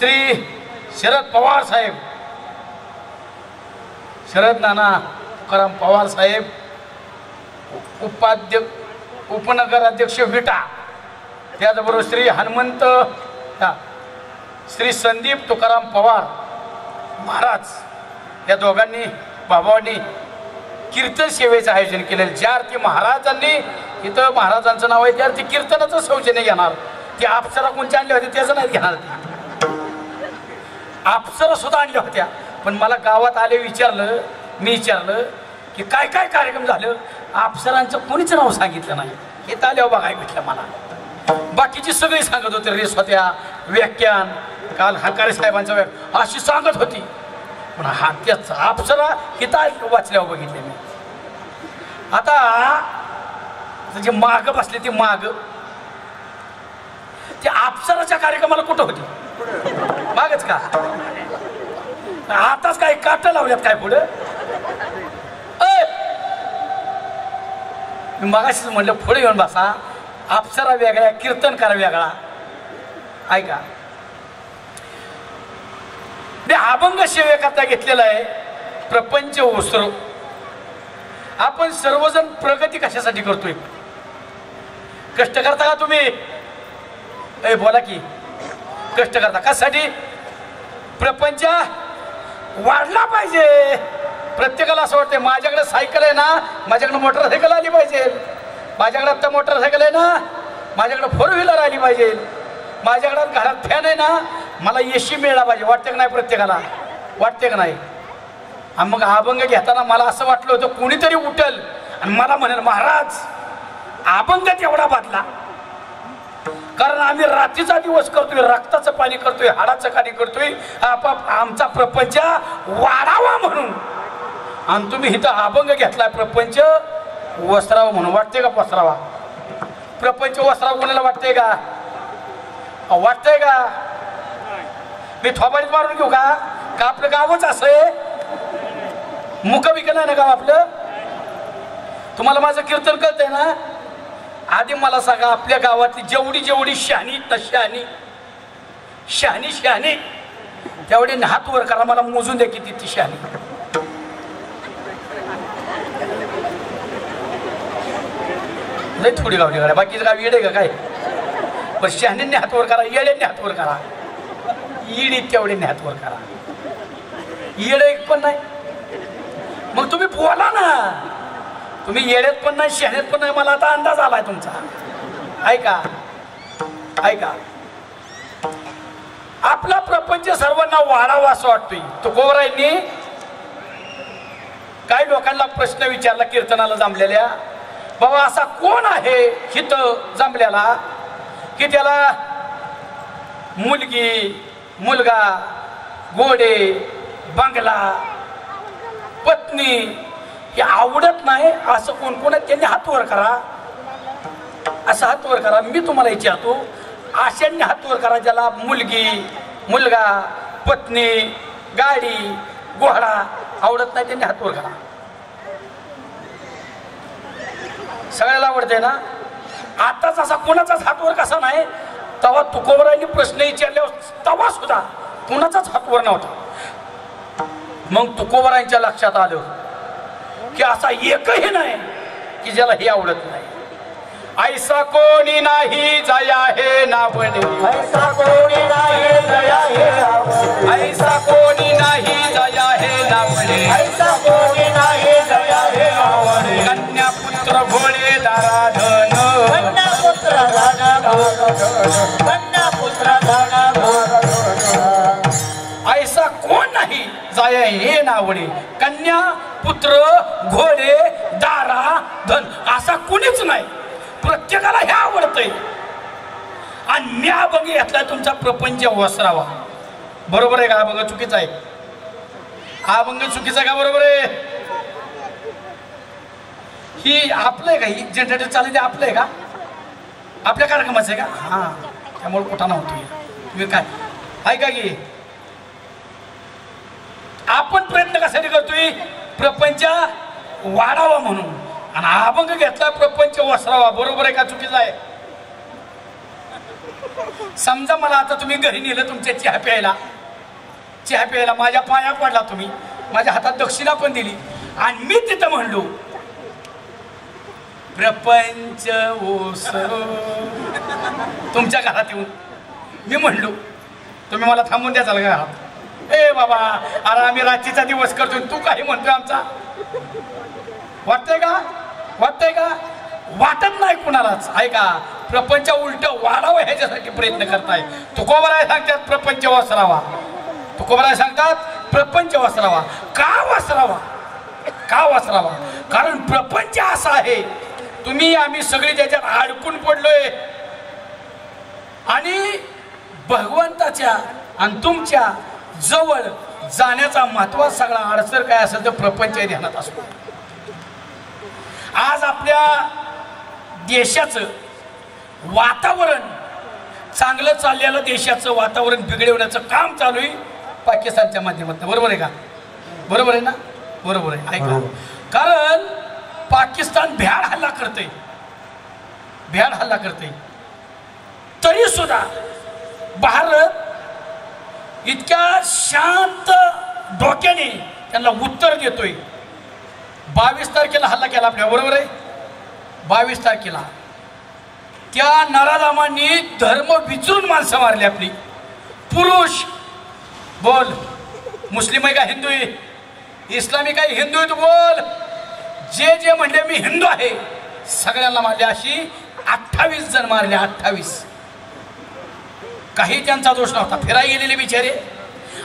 श्री शरद पवार साहेब, शरद नाना तुकाराम पवार साहेब, उपनगराध्यक्ष विटा, त्याचबरोबर श्री हनुमंत श्री संदीप तुकाराम पवार महाराज, या दोघांनी बाबांनी कीर्तन सेवेचं आयोजन केलेलं. ज्या अर्थी महाराजांनी इथं महाराजांचं नाव आहे त्या अर्थी कीर्तनाचं सौजन्य घेणार. ती अप्सरा कोणत्या आणल्या होत्या त्याचं नाही घेणार, अप्सरा सुद्धा आणल्या होत्या. पण मला गावात आले विचारलं, मी विचारलं की काय काय कार्यक्रम झालं, अप्सरांचं कोणीच नाव सांगितलं नाही. हे तर आल्यावर बघायला भेटलं मला. बाकीची सगळी सांगत होते, रेस होत्या, व्याख्यान, काल हकारे साहेबांचा अशी सांगत होती. पण हा त्याच अप्सरा हिता वाचल्यावर बघितले मी. आता जे माग बसले ते माग ते अप्सराच्या कार्यक्रमाला कुठं होती? मागच का? आताच काय काट लावल्यात काय पुढं? मी मागाशीच म्हणलं पुढे येऊन बसा, अप्सरा वेगळ्या, कीर्तनकार वेगळा. ऐका, ते अभंग सेवेकरता घेतलेला आहे प्रपंच ओसरो. आपण सर्वजण प्रगती कशासाठी करतोय? कष्ट करता का तुम्ही? बोला की, कष्ट करता कशासाठी? प्रपंच वाढला पाहिजे. प्रत्येकाला असं वाटतं माझ्याकडे सायकल आहे ना, माझ्याकडे मोटरसायकल आली पाहिजे, माझ्याकडे आता मोटरसायकल आहे ना, माझ्याकडे फोर व्हीलर आली पाहिजे, माझ्याकडे घरात फॅन आहे ना, मला एसी मिळाला पाहिजे. वाटते का नाही? प्रत्येकाला वाटते का नाही? आणि मग अभंग घेताना मला असं वाटलं होतं कोणीतरी उठल आणि मला म्हणेल महाराज अभंगात एवढा बदला. कारण आम्ही रात्रीचा दिवस करतोय, रक्ताचं पाणी करतोय, हाडाचं पाणी करतोय, आमचा प्रपंच वाढावा म्हणून. आणि तुम्ही इथं अभंग घेतलाय प्रपंच वस्त्रावा म्हणून. वाटते का पसरावा? प्रपंच वस्त्रावा कोणाला वाटतंय का? वाटतंय का? मी थोबाडीत मारून घेऊ का? का आपलं गावच असं आहे? मुख बिकन आहे ना गाव आपलं? तुम्हाला माझं कीर्तन कळतंय ना? आधी मला सांगा, आपल्या गावातली जेवढी जेवढी शहाणी तशानी शहाणी शहाणी तेवढी हात वर करा, मला मोजून द्या किती ती शहाणी. लई थोडी गावली करा, बाकीचं गाव येडे का काय? पण शहाणींनी हात वर करा, येड्यांनी हात वर करा, ईडी तेवढ्यांनी हात वर करा. येड एक पण नाही. मग तुम्ही बोला ना, तुम्ही येड्यात पण नाही, शहाण्यात पण नाही. मला आता अंदाज आलाय तुमचा. ऐका ऐका, आपला प्रपंच सर्वांना वाढावा असं वाटतोय. तुकोबरायांनी काही लोकांना प्रश्न विचारला कीर्तनाला जमलेल्या, बाबा असा कोण आहे हित जमलेला की त्याला मुलगी, मुलगा, घोडे, बंगला, पत्नी हे आवडत नाही असं कोण कोण आहे? त्यांनी हात वर करा, असं हात वर करा. मी तुम्हाला विचारतो, अशांनी हात वर करा ज्याला मुलगी, मुलगा, पत्नी, गाडी, घोडा आवडत नाही, त्यांनी हात वर करा. सगळ्याला आवडते ना? आताच असा कोणाचाच हात वर कसा नाही. तेव्हा तुकोबरायांनी प्रश्न विचारल्यावर तेव्हा सुद्धा कोणाचाच हात वर नव्हता. मग तुकोबरायांच्या लक्षात आलं की असा एकही नाही की ज्याला हे आवडत नाही. ऐसा कोणी नाही जया हे नावणे, ऐसा कोणी नाही जया हे नावणे, ऐसा कोणी नाही जया हे नावणे, ऐसा कोणी नाही जया हे नावणे. कन्या पुत्र भोळे दाराधन, कन्या पुत्र धन भोग, कन्या पुत्र धन भोग. ऐसा कोण नाही जया हे नावणे, कन्या पुत्र घोडे दारा धन असा कोणीच नाही. प्रत्येकाला हे आवडतंय. आणि मी अभंग घेतलाय तुमचा प्रपंच वसरावा. बरोबर आहे का? अभंग चुकीचा आहे? अभंग चुकीचा आहे का? बरोबर आहे? ही आपलं आहे का? ही जनरेटर चालू आपलं आहे का? आपल्या कार्यक्रमाचं आहे का? हा, त्यामुळे कुठं नव्हतो तुम्ही काय. ऐका की, आपण प्रयत्न कशासाठी करतोय? प्रपंच वाढावा म्हणून. आणि अभंग घेतला प्रपंच वसरावा. बरोबर आहे का? चुकीचा आहे? समजा मला आता तुम्ही घरी नेलं तुमच्या चहा प्यायला माझ्या पाया पडला, तुम्ही माझ्या हातात दक्षिणा पण दिली आणि मी तिथं म्हणलो प्रपंच ओसरो तुमच्या घरात येऊन मी म्हणलो, तुम्ही मला थांबून द्याल का घरात? ए बाबा, अरे आम्ही रात्रीचा दिवस करतोय, तू काही म्हणतोय आमचा? वाटतंय का? वाटत नाही कुणालाच. ऐका, प्रपंच उलट वाढावं ह्याच्यासाठी प्रयत्न करताय. तुकोबराय सांगतात प्रपंच वसरावा, तुकोबराय सांगतात प्रपंच वसरावा. का वसरावा? कारण प्रपंच असा आहे, तुम्ही आम्ही सगळे त्याच्यात अडकून पडलोय आणि भगवंताच्या आणि तुमच्या जवळ जाण्याचा महत्वाचा सगळा अडसर काय असेल तर प्रपंच ध्यानात असतो. आज आपल्या देशाचं वातावरण चांगलं चाललेलं देशाचं वातावरण बिघडवण्याचं काम चालू आहे पाकिस्तानच्या माध्यमातून. बरोबर आहे का? बरोबर आहे ना? बरोबर आहे. ऐका, कारण पाकिस्तान भ्याड हल्ला करते तरी सुद्धा भारत इतक्या शांत डोक्याने त्यांना उत्तर देतोय. 22 तारखेला हल्ला केला आपल्या, बरोबर आहे? 22 तारखेला त्या नराधामांनी धर्म विचारून माणसं मारली आपली. पुरुष बोल, मुस्लिम आहे का हिंदू आहे, इस्लामिक आहे हिंदू आहे, तू बोल. जे म्हणले मी हिंदू आहे सगळ्यांना मारले. अशी 28 जण मारले. 28. काही त्यांचा दोष नव्हता, फिरायला गेलेले बिचारे.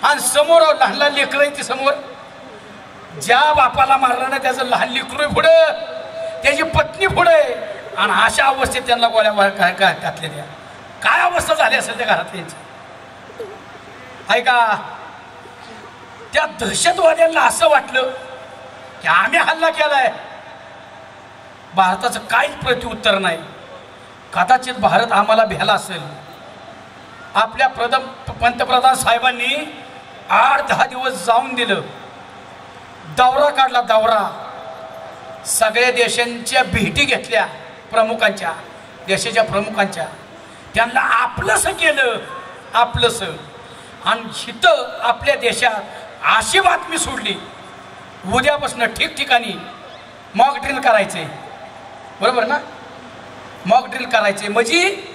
आणि समोर लहान लेकरं आहे, ती समोर ज्या बापाला मारलं ना त्याचं लहान लेकरू पुढे, त्याची पत्नी पुढे, आणि अशा अवस्थेत त्यांना गोळ्या घातल्या. त्या काय अवस्था झाली असेल त्या घरात त्यांची? ऐका, त्या दहशतवाद्यांना असं वाटलं की आम्ही हल्ला केलाय, भारताचं काहीच प्रत्युत्तर नाही. कदाचित भारत आम्हाला भ्याला असेल. आपल्या पंतप्रधान साहेबांनी 8-10 दिवस जाऊन दिलं, दौरा काढला, दौरा. सगळ्या देशांच्या भेटी घेतल्या, प्रमुखांच्या, देशाच्या प्रमुखांच्या. त्यांना आपलंसं केलं, आपलंसं. आणि इथं आपल्या देशात अशी बातमी सोडली, उद्यापासून ठिकठिकाणी मॉक ड्रिल करायचे. बरोबर ना? मॉक ड्रिल करायचे म्हणजे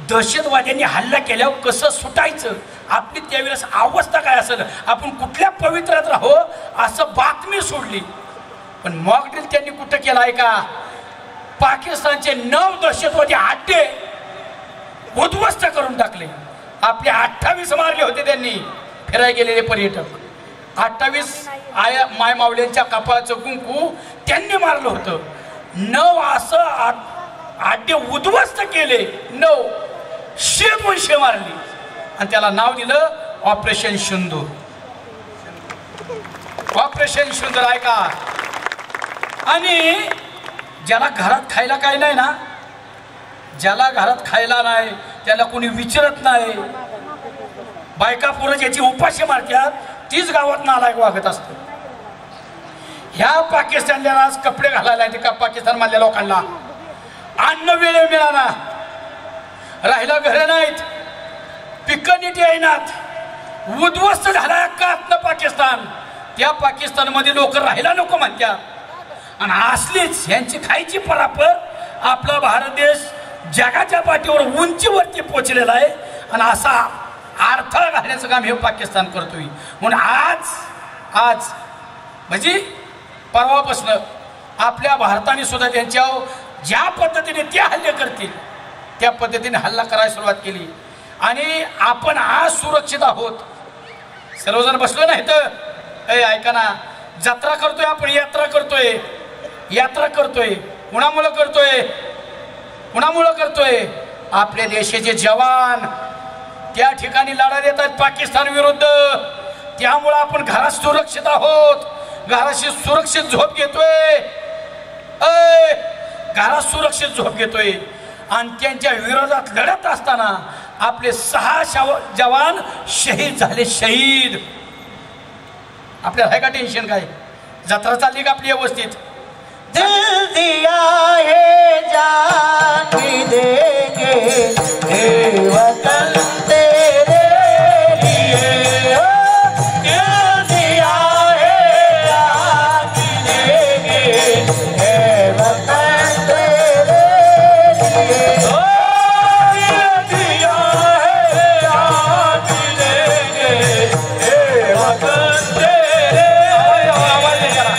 दहशतवाद्यांनी हल्ला केल्यावर कसं सुटायचं, आपली त्यावेळेस अवस्था काय असेल, आपण कुठल्या पवित्रात राहो असं बातमी सोडली. पण मॉक ड्रिल त्यांनी कुठं केलं आहे का? पाकिस्तानचे 9 दहशतवादी अड्डे उद्ध्वस्त करून टाकले. आपले 28 मारले होते त्यांनी, फिरायला गेलेले पर्यटक. 28 माय मावल्यांच्या कपाळाचं कुंकू त्यांनी मारलं होतं. 9 असं अड्डे उद्ध्वस्त केले. 9 100 मारली आणि त्याला नाव दिलं ऑपरेशन सिंदूर. ऑपरेशन सिंदूर. ऐका, आणि ज्याला घरात खायला काय नाही ना, ज्याला घरात खायला नाही त्याला कोणी विचारत नाही, बायका पोरं ज्याची उपाशी मारतात तीच गावात नालायक वागत असतं. ह्या पाकिस्तानला कपडे घालायला का पाकिस्तान मधल्या लोकांना अन्न वेळ मिळाला, राहिला घरं नाहीत, पिकं नीट येईनात, उद्ध्वस्त झाला का पाकिस्तान. त्या पाकिस्तानमध्ये लोक राहायला नको म्हणतात. आणि असलीच यांची खायची परापर आपला भारत देश जगाच्या पाठीवर उंचीवरती पोचलेला आहे. आणि असा अडथळा घालण्याचं काम हे पाकिस्तान करतोय. म्हणून आज म्हणजे परवापासून आपल्या भारताने सुद्धा त्यांच्यावर ज्या पद्धतीने ते हल्ले करतील त्या पद्धतीने हल्ला करायला सुरुवात केली. आणि आपण आज सुरक्षित आहोत. सर्वजण बसलो नाही तर ऐका ना, जत्रा करतोय आपण, यात्रा करतोय. कुणामुळं करतोय? आपल्या देशाचे जवान त्या ठिकाणी लढा देतात पाकिस्तान विरुद्ध. त्यामुळं आपण घरात सुरक्षित आहोत, घराशी सुरक्षित झोप घेतोय, घरात सुरक्षित झोप घेतोय. आणि त्यांच्या विरोधात लढत असताना आपले 6 जवान शहीद झाले. शहीद. आपल्याला आहे का टेन्शन? काय जत्रा चालली का आपली व्यवस्थित? दिल दिया है जान भी देंगे हे वतन तेरे लिए ओ दिल दिया है जान भी देंगे हे वतन तेरे लिए ओ दिल दिया है जान भी देंगे हे वतन तेरे आवाज नहीं करा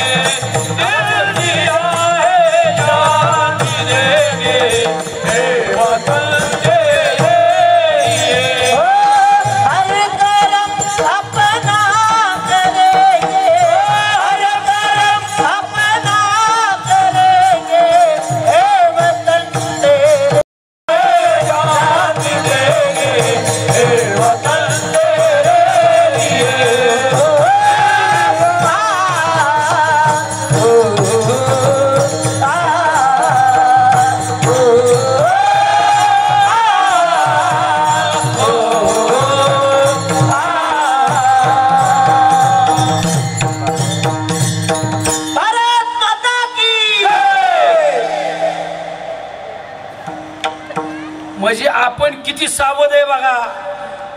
म्हणजे आपण किती सावध आहे बघा.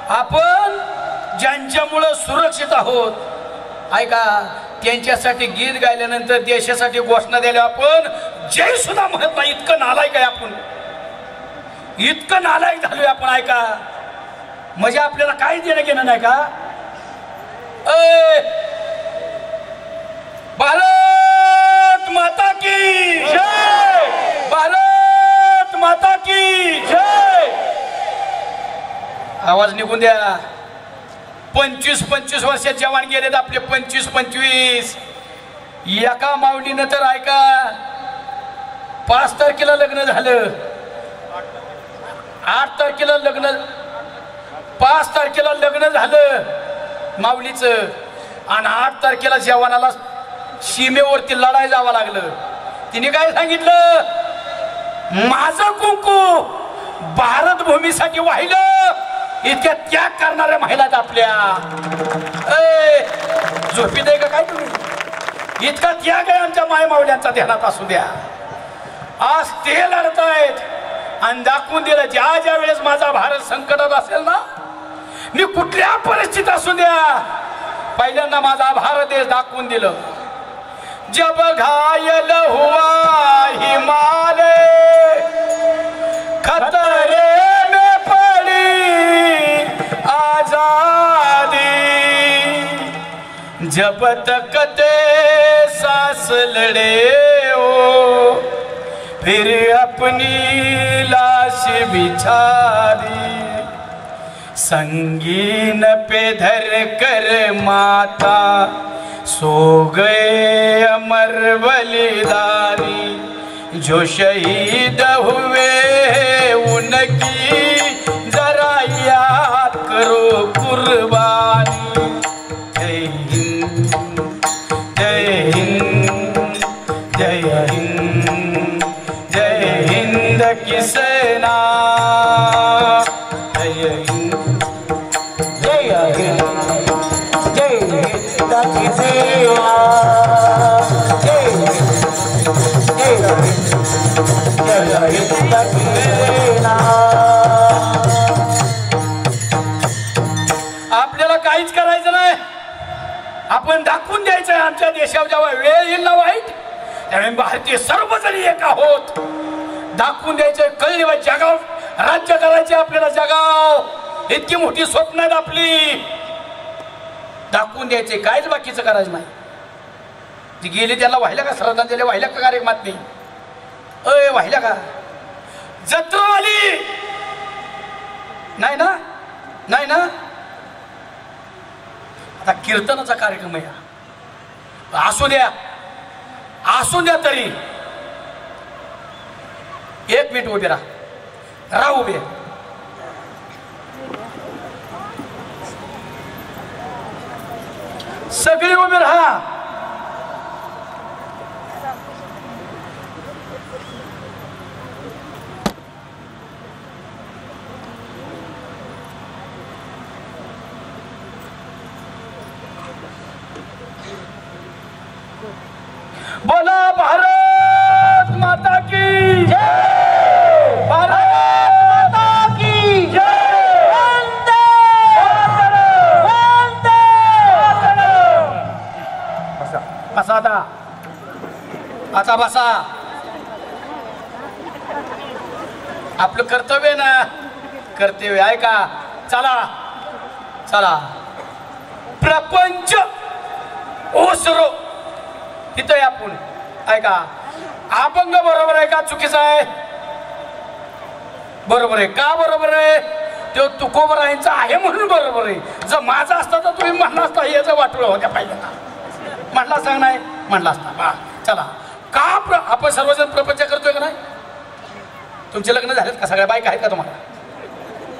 आपण ज्यांच्यामुळं सुरक्षित आहोत ऐका त्यांच्यासाठी गीत गायल्यानंतर देशासाठी घोषणा दिल्या आपण जय सुद्धा म्हणत नाही. इतकं नालायक आहे आपण, इतकं नालायक झालोय आपण. ऐका म्हणजे आपल्याला काही देणं घेणं नाही का. भारत माता की जय, भारत माता की जय. आवाज निघून द्या. 25-25 वर्षात जवान गेलेत आपले. 25-25 एका माऊलीनं तर ऐका 5 तारखेला लग्न झालं, 8 तारखेला लग्न, 5 तारखेला लग्न झालं माऊलीचं आणि 8 तारखेला जवानाला सीमेवरती लढाई जावं लागलं. तिने काय सांगितलं, माझं कुंकू भारत भूमीसाठी वाहिलं. इतक्या त्याग करणाऱ्या महिलात आपल्या झोपी दे का काय तुम्ही. इतका त्याग आहे आमच्या मायमावल्यांचा, ध्यानात असू द्या. आज ते लढतायत आणि दाखवून दिलं ज्या ज्या वेळेस माझा भारत संकटात असेल ना, मी कुठल्या परिस्थितीत असू द्या पहिल्यांदा माझा भारत देश दाखवून दिलं. जब घायल हुआ हिमालय खतरे में पड़ी आजादी, जब तक ते सांस लड़े हो फिर अपनी लाश बिछा दी. संगीन पे धर कर माता सो गए अमर बलिदानी, जो शहीद हुए उनकी जरा याद करो कुर्बानी. जय हिंद, जय हिंद, जय हिंद, जय हिंद की सेना. जय हिंद, जय हिंद, जय हिंद की सेना. जय हिंद की सेना. आपल्याला काहीच करायचं नाही. आपण दाखवून द्यायचं आहे आमच्या देशावर जेव्हा वेळ येईल ना वाईट, त्यावेळी भारतीय सर्वजण एक आहोत. दाखवून द्यायचं, कळले जगाव राज्य करायचे आपल्याला. जगाव इतकी मोठी स्वप्न आहेत आपली. दाखवून द्यायचे, काहीच बाकीचं करायचं नाही. जी गेली त्याला वाहिल्या का श्रद्धांजली वाहिल्या का कार्यक्रमात नाही. वाहिल्या का जत्रा आली नाही ना, नाही ना. आता कीर्तनाचा कार्यक्रम आहे, असू द्या, असू द्या. तरी 1 मिनिट उभे राहा उभे. सगळे उभे राहा. बोला भारत माता की जय, भारत माता की जय, वंदे वंदे। बसा आता बसा. आपलं कर्तव्य ना, कर्तव्य आहे का? चला चला. प्रपंच ओसरो इथं आपण ऐका. अभंग बरोबर आहे का चुकीचा आहे? बरोबर आहे. का बरोबर आहे? तो तुकोबरायांचा आहे म्हणून बरोबर आहे. जर माझा असता तर तुम्ही म्हणला असता याचं वाटलं होत्या पाहिजे ना. म्हणला सांग नाही म्हणला असता. चला. का आपण सर्वजण प्रपंच करतोय का नाही? तुमचे लग्न झालेत का? सगळ्या बायका आहेत का तुम्हाला?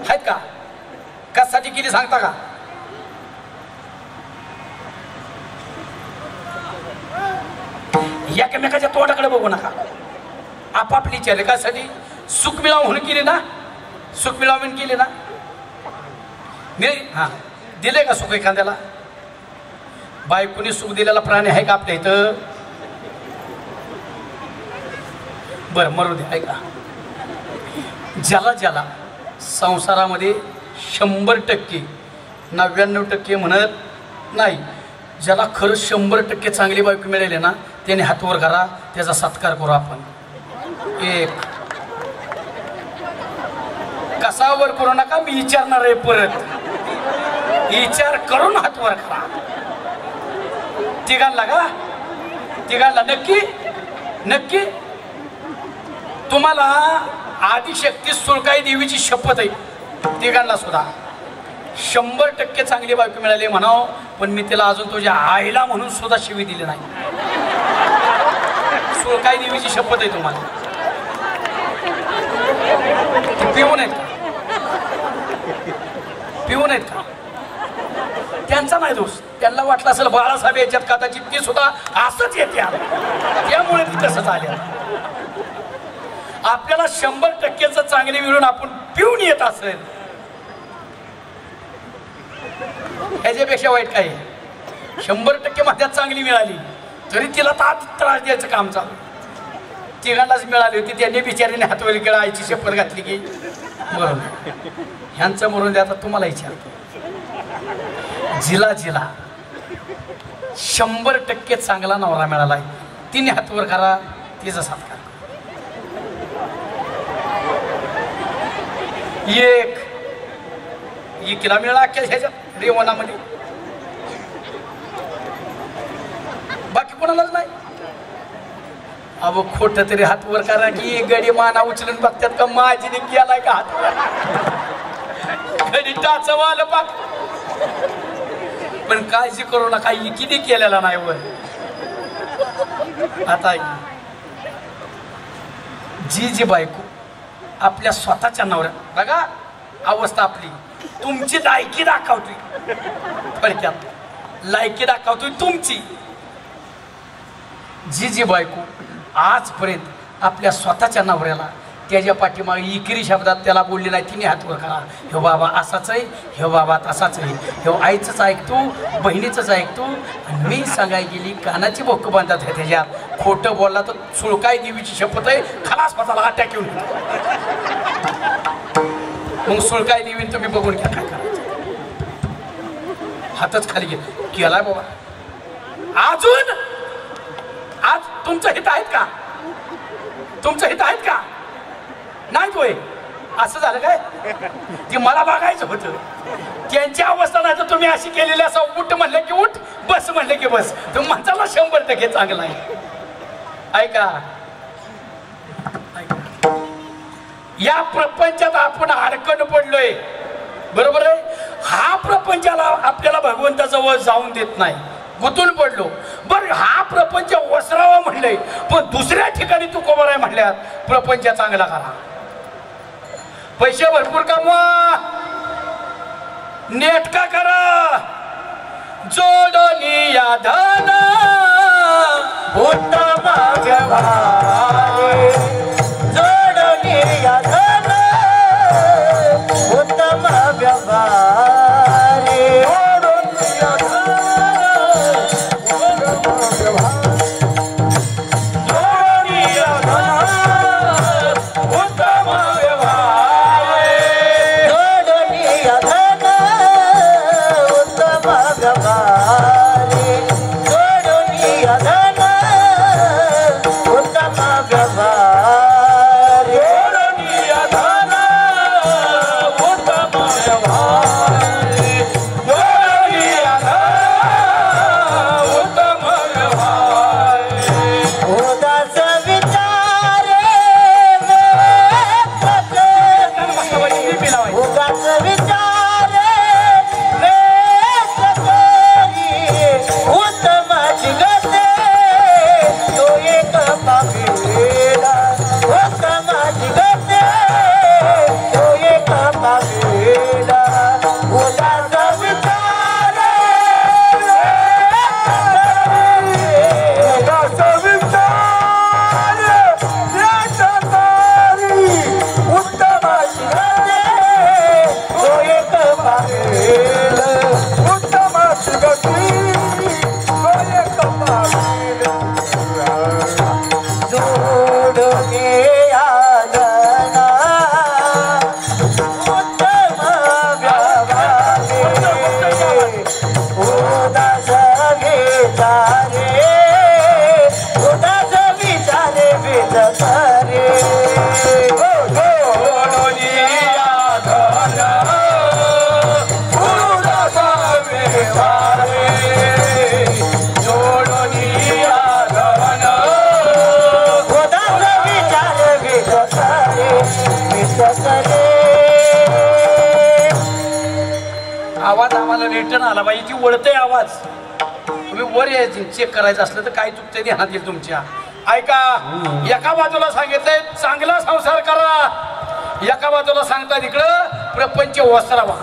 आहेत का? कशासाठी केली सांगता का? एकमेकाच्या तोंडाकडे बघू नका. आपापली विचारले कशासाठी? सुख मिळावं म्हणून केली ना. सुख मिळावं म्हणून केली ना. मी हा दिले का सुख एखाद्याला? बायकोनी सुख दिलेला प्राणी आहे का आपल्या इथं? बरं मरू दे. ऐका. ज्याला संसारामध्ये 100% 99% म्हणत नाही, ज्याला खरं 100% चांगली बायको मिळाली ना, त्याने हातवर करा, त्याचा सत्कार करू आपण. एक कसावर करू नका. मी विचारणार आहे परत. विचार करून हातवर करा. तिघांना का? तिघांना नक्की नक्की. तुम्हाला आदिशक्ती सुळकाई देवीची शपथ आहे. तिघांना सुद्धा 100% चांगली बायको मिळाली म्हणाव, पण मी तिला अजून तुझ्या आईला म्हणून सुद्धा शिवी दिली नाही. सुळकाई देवीची शपथ आहे तुम्हाला. पिऊन आहेत का? पिऊन आहेत का? त्यांचा नाही दोष. त्यांना वाटलं असेल बाळासाहेब याच्यात कदाचित ती सुद्धा असंच येते, त्यामुळे ती तसंच आले. आपल्याला 100% चांगली मिळून आपण पिऊन येत असेल, ह्याच्यापेक्षा वाईट काय? 100% माझ्यात चांगली मिळाली तरी तिला त्रास द्यायचं काम चालू. तिघांनाच मिळाली होती, त्यांनी बिचारीने हातवली केला, आईची शपथ घातली की बरोबर. ह्यांचं मरून द्या. आता तुम्हाला विचारतो, जिला 100% चांगला नवरा मिळालाय, तिने हातवर करा, तिचा सत्कार. एकीला मिळाला अख्ख्या ह्याच्यात रेवणामध्ये, बाकी कोणालाच नाही. अहो खोट तरी हातवर करा की गडी माना उचलून बघतात का माझीने गेलाय का हातवर? गडी टाचव आलं पाक. पण काळजी करू नका, किती केलेला नाही वर. आता जी बायको आपल्या स्वतःच्या नवऱ्या बघा अवस्था आपली, तुमची लायकी दाखवतोय, थोडक्यात लायकी दाखवतोय तुमची. जी बायको आजपर्यंत आपल्या स्वतःच्या नवऱ्याला त्याच्या पाठीमागे इकरी शब्दात त्याला बोलली नाही, तिने हातवर करा. ह्यो बाबा असाच आहे, ह्यो बाबा तसाच आहे, ह्यो आईचंच ऐकतो, बहिणीचंच ऐकतो, आणि मी सांगाय गेली कानाची बोक बांधतात आहे त्याच्यात. खोटं बोलला तर सुळकाई देवीची शपथ आहे, खलास पताला अटॅक येऊन. मग सुळकाई देवीन तुम्ही बघून घ्या काय करायचं. हातच खाली केलाय बाबा. अजून आज तुमचं हित आहेत का? तुमचं हित आहेत का? नाही तोय. असं झालं काय? ते मला बघायचं होतं. त्यांची अवस्था नाही तर तुम्ही अशी केलेली, असं उठ म्हणलं की उठ, बस म्हणलं की बस. तुम्ही म्हणताला 100% चांगलं आहे. ऐका, या प्रपंचात आपण अडकण पडलोय, बरोबर आहे. हा प्रपंचाला आपल्याला भगवंताजवळ जाऊन देत नाही, गुंतून पडलो. बरं हा प्रपंच वसरावा म्हणलंय, पण दुसऱ्या ठिकाणी तू कोबर आहे म्हणल्यात प्रपंच चांगला करा, पैसे भरपूर कमवा, नेटका करा, जोडणी या धन उत्तम व्यवहारे, जोडणी या धन उत्तम व्यवहारे, जोडणी या धन उत्तम व्यवहारे, जोडणी या धन मला रिटर्न आला पाहिजे ती वळतय आवाज. तुम्ही वर यायची चेक करायचं असलं तर काय चुकतंय ध्यानात येईल तुमच्या. ऐका, एका बाजूला सांगितलंय चांगला संसार करा, एका बाजूला सांगतात इकडं प्रपंच वसरावा.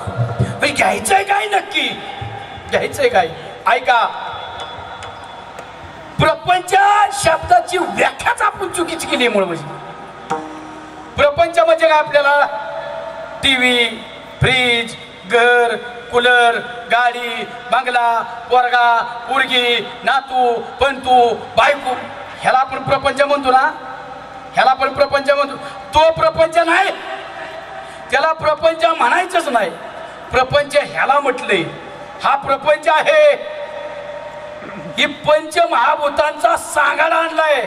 घ्यायचंय काय नक्की, घ्यायचंय काय? ऐका, प्रपंच शब्दाची व्याख्याच आपण चुकीची केली. मुळे म्हणजे प्रपंच म्हणजे काय? आपल्याला टीव्ही, फ्रीज, घर, कूलर, गाडी, बंगला, पोरगा, पोरगी, नातू, पंतू, बायको, ह्याला आपण प्रपंच म्हणतो ना, ह्याला आपण प्रपंच म्हणतो. तो प्रपंच नाही, त्याला प्रपंच म्हणायचंच नाही. प्रपंच ह्याला म्हटलंय, हा प्रपंच आहे. ही पंचमहाभूतांचा सांगाडा आणलाय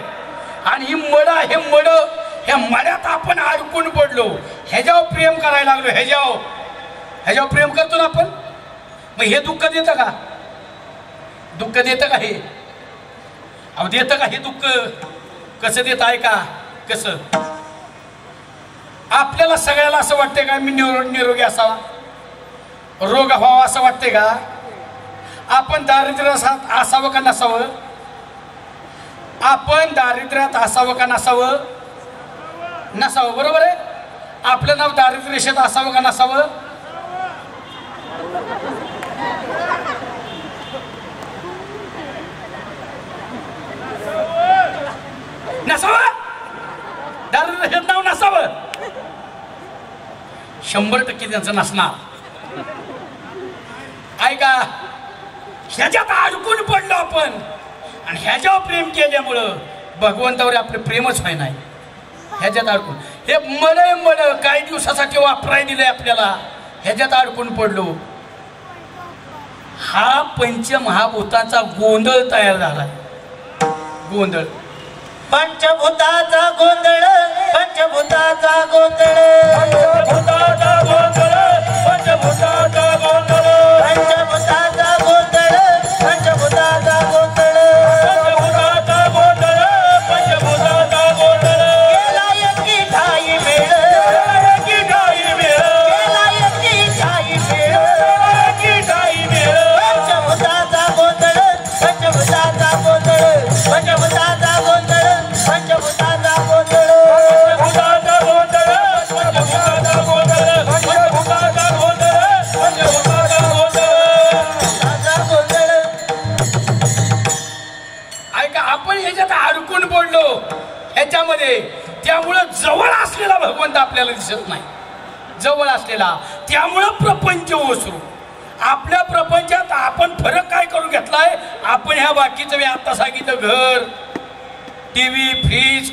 आणि ही मड आहे. मड, ह्या मड्यात आपण अडकून पडलो, ह्याच्यावर प्रेम करायला लागलो. ह्याच्यावर प्रेम करतो ना आपण. मग हे दुःख देतं का? दुःख देतं का हे? अहो देतं का हे दुःख? कसं देत आहे का? कसं? आपल्याला सगळ्याला असं वाटतंय का मी निरोगी असावा, रोग व्हावा असं वाटतंय का? आपण दारिद्र्यात असावं का नसावं? आपण दारिद्र्यात असावं का नसावं? नसावं, बरोबर आहे. आपलं नाव दारिद्र्य रेषेत असावं का नसावं? नसावं. दारिद्र्य रेषेत नाव नसावं. 100% त्यांचं नसणार. ऐका, ह्याच्यात अडकून पडलो आपण आणि ह्याच्यावर प्रेम केल्यामुळं भगवंतावर आपलं प्रेमच व्हाय नाही. ह्याच्यात अडकून हे मड काही दिवसासाठी वापराय दिलंय आपल्याला, ह्याच्यात अडकून पडलो. हा पंचमहाभूताचा गोंधळ तयार झालाय. गोंधळ, पंचभूताचा गोंधळ, पंचभूताचा गोंधळ, पंचभूताचा गोंधळ, पंचभूताचा गोंधळ, पंचभूताचा गोंधळ, पंचभूताचा गोंधळ, पंचभूताचा गोंधळ, पंचभूताचा गोंधळ. केला एकी ठाई मेळ, एकी ठाई मेळ, केला एकी ठाई मेळ, एकी ठाई मेळ. पंचभूताचा गोंधळ, पंचभूताचा गोंधळ, पंचभूताचा गोंधळ, पंचभूताचा गोंधळ, पंचभूताचा गोंधळ, पंचभूताचा गोंधळ, पंचभूताचा गोंधळ, पंचभूताचा गोंधळ. ऐका, आपण ह्याच्यात अडकून पडलो ह्याच्यामध्ये. त्यामुळं जवळ असलेला भगवंत आपल्याला दिसत नाही. जवळ असलेला, त्यामुळं प्रपंच ओसरू. आपल्या प्रपंचात आपण फरक काय करून घेतलाय? आपण ह्या बाकीचं मी आता सांगितलं, घर, टीव्ही, फ्रीज,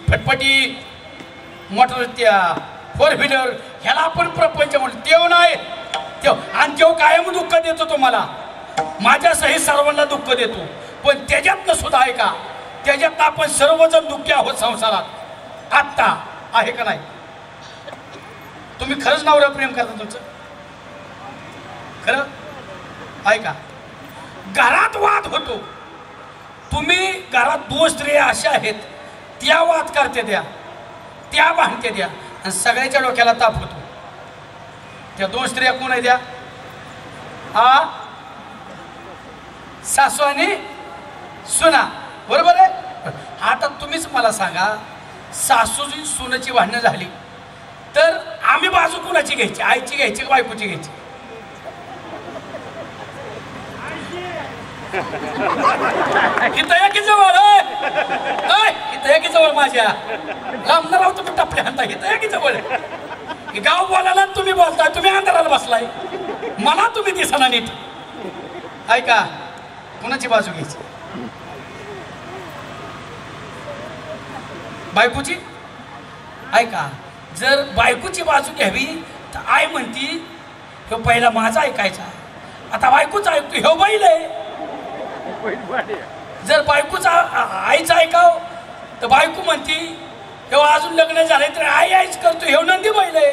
फटफटी, मोटर, त्या 4 व्हीलर, ह्याला आपण प्रपंच म्हणतो. तेव नाही तेव. आणि तेव कायम दुःख देतो तुम्हाला, माझ्यासहित सर्वांना दुःख देतो. पण त्याच्यातनं सुद्धा आहे का? त्याच्यातनं आपण सर्वजण दुःखी आहोत संसारात. आत्ता आहे का नाही? तुम्ही खरंच नवऱ्यावर प्रेम करता तुमचं? खरं? ऐका, घरात वाद होतो. तुम्ही घरात 2 स्त्रिया अशा आहेत, त्या वाद करते द्या, त्या भांडते द्या आणि सगळ्याच्या डोक्याला ताप होतो. त्या 2 स्त्रिया कोण आहे द्या? सासू आणि सुना, बरोबर आहे. आता तुम्हीच मला सांगा, सासूची सुनाची भांडणं झाली तर आम्ही बाजू कुणाची घ्यायची? आईची घ्यायची का बायकोची घ्यायची? इथं की जवळ, इथं की जवळ माझ्या लांबणार आहोत तुम्ही टपल्या हाणता. इथं की जवळ. गाव बोलायला तुम्ही बोलताय, तुम्ही अंधाराला बसलाय, मला तुम्ही दिसना नीट. ऐका, कुणाची बाजू घ्यायची? बायकोची. ऐका, जर बायकोची बाजू घ्यावी तर आई म्हणती ह्यो पहिला माझा ऐकायचा, आता बायकोचा ऐकतो, ह्यो बैल आहे. जर बायकोचा आईचा ऐकाव तर बायको म्हणती ह्यो अजून लग्न झालंय तर आई आईच करतो, ह्यो नंदी बैल आहे.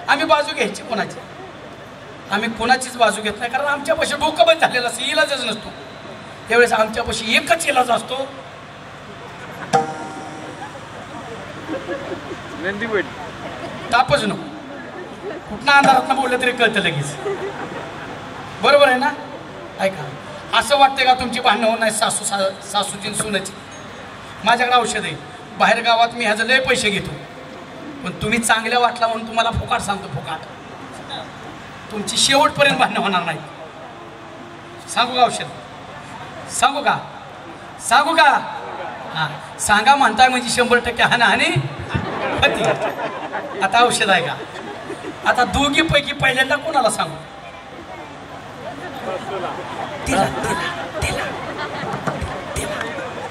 आम्ही बाजू घ्यायची कोणाची? आम्ही कोणाचीच बाजू घेत नाही, कारण आमच्यापाशी डोकं बंद झालेलं असं इलाजच नसतो. त्यावेळेस आमच्यापाशी एकच इलाज असतो, तापच नको. कुठनं अंधारात बोललं तरी कळतं लगेच. बरोबर आहे ना? ऐका, असं वाटतंय का तुमची भांडणं होत नाही सासूची सुनाची? माझ्याकडे औषध आहे. बाहेर गावात मी ह्याचं लय पैसे घेतो, पण तुम्ही चांगल्या वाटला म्हणून तुम्हाला फुकाट सांगतो. फुकाट तुमची शेवटपर्यंत भांडणं होणार नाही. सांगू का औषध? सांगू का? सांगू का? हां सांगा म्हणताय म्हणजे 100% हानी होती. आता औषध आहे का? आता दोघीपैकी पहिल्यांदा कोणाला सांगू?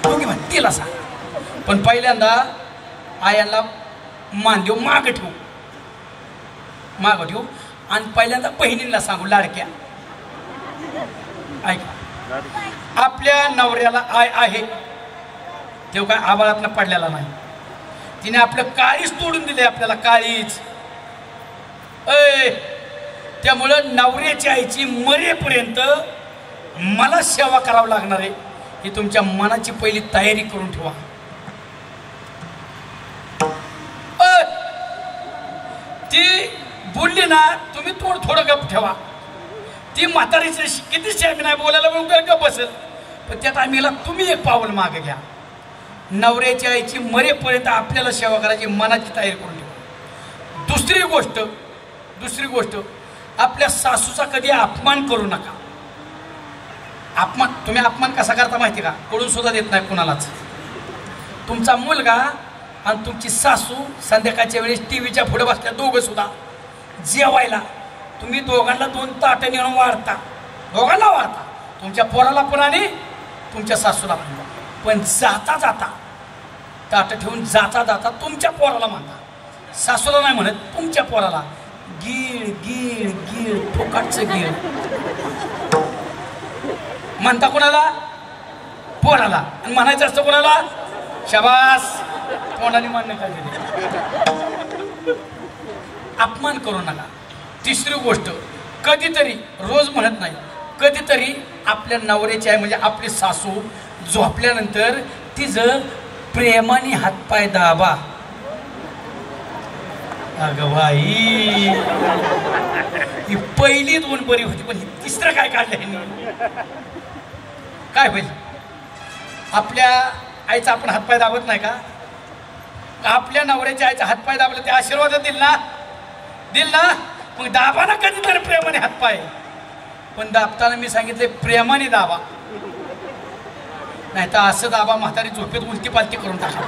दोघी म्हण तिला सांग. पण पहिल्यांदा आयांना मांदेव मागं ठेवू आणि पहिल्यांदा बहिणींना सांगू लाडक्या. ऐका, आपल्या नवऱ्याला आय आहे तेव्हा काय आबाळातनं पडलेला नाही. तिने आपलं काळीच तोडून दिले आपल्याला, काळीच. त्यामुळं नवऱ्याच्या आईची मरेपर्यंत मला सेवा करावं लागणार आहे, ही तुमच्या मनाची पहिली तयारी करून ठेवा. ती बोलली ना, तुम्ही थोडं गप ठेवा. ती म्हातारीची किती शेमी नाही बोलायला म्हणून गप बसेल, पण त्या टायमिंगला तुम्ही एक पाऊल मागे घ्या. नवऱ्याच्या आईची मरेपर्यंत आपल्याला सेवा करायची मनाची तयारी करून ठेवा. दुसरी गोष्ट आपल्या सासूचा कधी अपमान करू नका. तुम्ही अपमान कसा करता माहिती का? कळून सुद्धा देत नाही कुणालाच. तुमचा मुलगा आणि तुमची सासू संध्याकाळच्या वेळेस टीव्हीच्या पुढे बसल्या दोघं सुद्धा जेवायला, तुम्ही दोघांना 2 ताटं नेऊन वाढता, दोघांना वाढता, तुमच्या पोराला पण आणि तुमच्या सासूला पण. पण जाता ताटं ठेवून जाता तुमच्या पोराला म्हणता, सासूला नाही म्हणत, तुमच्या पोराला गीळ गीळ गीळ फुकटचं गीळ म्हणता. कोणाला? पोराला. आणि म्हणायचं असतं कोणाला? शाबास. तोंडाने मान्य काय, अपमान करू नका. तिसरी गोष्ट, कधीतरी, रोज म्हणत नाही, कधीतरी आपल्या नवऱ्याची आहे म्हणजे आपली सासू झोपल्यानंतर तिचं प्रेमाने हातपाय दाबा. अगं बाई, ही पहिली 2 बरी होती, पण ही तिसरं काय काढलं? काय पाहिजे? आपल्या आईचा आपण हातपाय दाबत नाही का? आपल्या नवऱ्याच्या आईचा हातपाय दाबला ते आशीर्वाद दिल ना, मग दाबा ना कधीतरी प्रेमाने हातपाय. पण दाबताना मी सांगितले प्रेमाने दाबा, नाही तर असं दाबा म्हातारी झोपेत उलटी पालटी करून टाका.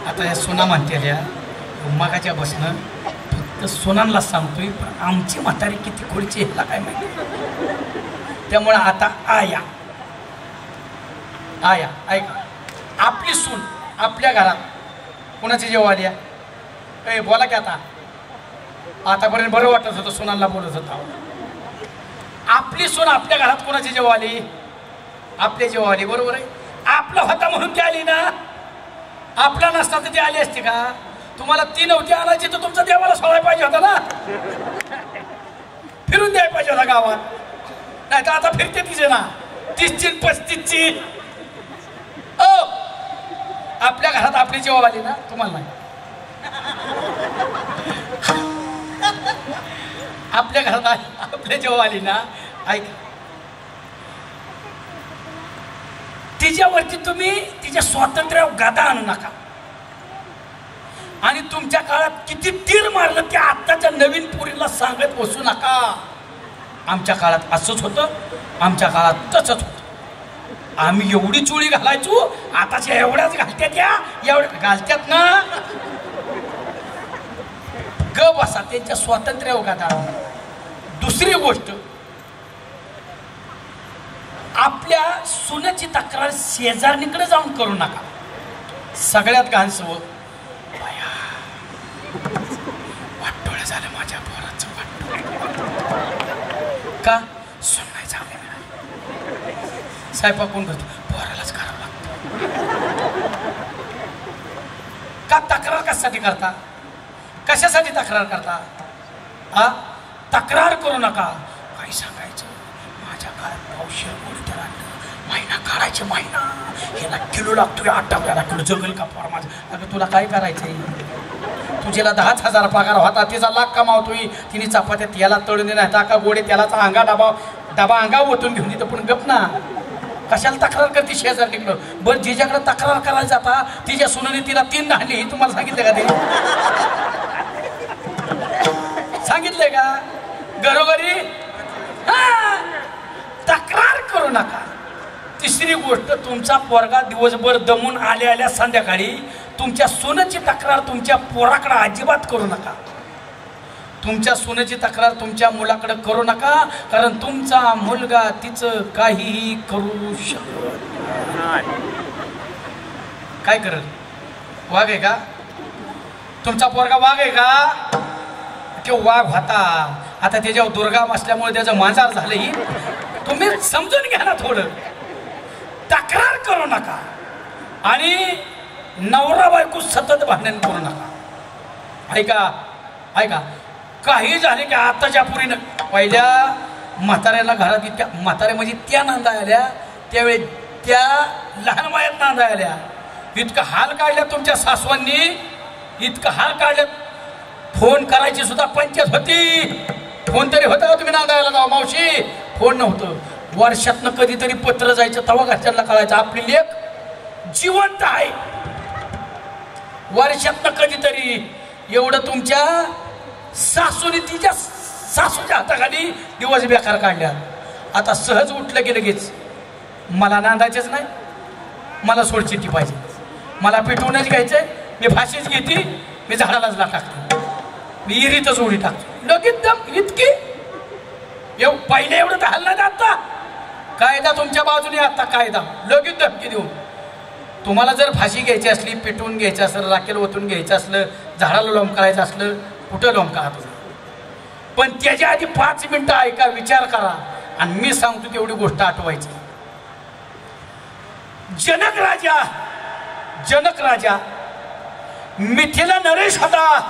आता या सोना म्हणते मगाच्या बसणं फक्त सोनांना सांगतोय, पण आमची म्हातारी किती खोडची ह्याला काय माहिती. त्यामुळं आता आया ऐका, आपली सून आपल्या घरात कोणाची जेव्हा आली आहे? बोला की आता. आतापर्यंत बरं वाटत होतं, सोनांना बोलत होता. आपली सून आपल्या घरात कोणाची जेव्हा आली? आपल्या जेव्हा आली. बरोबर आहे. आपला होता म्हणून ती आली ना, आपला नसता तर ती आली असती का? तुम्हाला ती नव्हती आणायची तर तुमचा देवाला सोडायला पाहिजे होता ना, फिरून द्यायला पाहिजे होता गावात. नाही तर आता फिरते तिचे ना 30ची 35ची. आपल्या घरात आपली जेव्हा आली ना, तुम्हाला नाही. आपल्या घरात आपल्या जेव्हा आली ना, ऐक, तिच्यावरती तुम्ही तिच्या स्वातंत्र्यावर गादा आणू नका. आणि तुमच्या काळात किती तीर मारलं ते आत्ताच्या नवीन पिढीला सांगत बसू नका. आमच्या काळात असंच होतं, आमच्या काळात तसंच होतं. आम्ही एवढी चोळी घालायचो, आताच्या एवढ्याच घालत्यात, एवढ्या घालत्यात ना. ग बसा, त्यांच्या स्वातंत्र्यावर गादा. दुसरी गोष्ट, आपल्या सुनेची तक्रार शेजारणीकडे जाऊन करू नका. सगळ्यात घाण सवय, वाटोळं झालं माझ्या पोराचं, का सुन नाही चांगले. स्वयंपाक कोण करतो? पोरालाच करावं लागतं. का तक्रार कशासाठी करता? कशासाठी तक्रार करता? तक्रार करू नका. काही सांगायचं, माझ्या काळात पावशेर कोणी तर आणलं, महिना काढायचे, महिना ह्याला किलो लागतो, आठवड्याला किलो जगल का पोर माझं. अगं तुला काय करायचंय? तुझ्याला 10,000 पगार होता, तिचा लाख कमावतोय, तिने चपात्यात याला तळून नाही टाका गोडे त्यालाचा अंगा डबा अंगा ओतून घेऊन येतं. पण गप ना, कशाला तक्रार करते शेजार निघलं. बरं जिच्याकडे तक्रार करायला जाता तिच्या सुनेने तिला 3 नाहली, ही तुम्हाला सांगितलं का? ते सांगितलंय का? घरोघरी तक्रार करू नका. तिसरी गोष्ट, तुमचा पोरगा दिवसभर दमून आल्या संध्याकाळी तुमच्या सुनेची तक्रार तुमच्या पोराकडे अजिबात करू नका. तुमच्या सुनेची तक्रार तुमच्या मुलाकडे करू नका, कारण तुमचा मुलगा तिचं काहीही करू शकत नाही. काय करेल? वाघ आहे का तुमचा पोरगा? वाघ आहे का? किंवा वाघ होता, आता त्याच्यावर दुर्गाम असल्यामुळे त्याचं मांजार झालं. ही तुम्ही समजून घ्या ना थोडं. तक्रार करू नका आणि नवरा बायको सतत भांडण करू नका. ऐका काही झाले की आताच्या पुरीनं पहिल्या म्हाताऱ्याला घरात इतक्या म्हाताऱ्या म्हणजे त्या नांदा आल्या, त्यावेळी त्या लहान वयात नांदा आल्या. इतकं हाल काढल्या तुमच्या सासवांनी, इतकं हाल काढल्यात. फोन करायची सुद्धा पंचायत होती. फोन तरी होता का तुम्ही नांदायला जावा? मावशी फोन नव्हतं. वर्षातनं कधीतरी पत्र जायचं, तेव्हा घरच्यांना कळायचं आपली लेक जिवंत आहे. वर्षातनं कधीतरी. एवढं तुमच्या सासूने तिच्या सासूच्या हाताखाली दिवस बेकार काढल्या. आता सहज उठलं की लगेच मला नांदायचंच नाही, मला सोडचिट्टी पाहिजे, मला पेटवूनच घ्यायचंय, मी फाशीच घेते, मी झाडालाच टाकतो, मी इरीतच उडी टाकतो. लगेच दम इतकी पहिले एवढं तर हल्ला जाता. कायदा तुमच्या बाजूने आता कायदा लगेच धमकी देऊन. तुम्हाला जर फाशी घ्यायची असली, पेटवून घ्यायचं असलं, राखेल ओतून घ्यायचं असलं, झाडाला लोंबकायचं असलं, कुठं लोंबका हात. पण त्याच्या आधी 5 मिनिटं ऐका, विचार करा आणि मी सांगतो तेवढी गोष्ट आठवायची. जनक राजा मिथिला नरेश होता.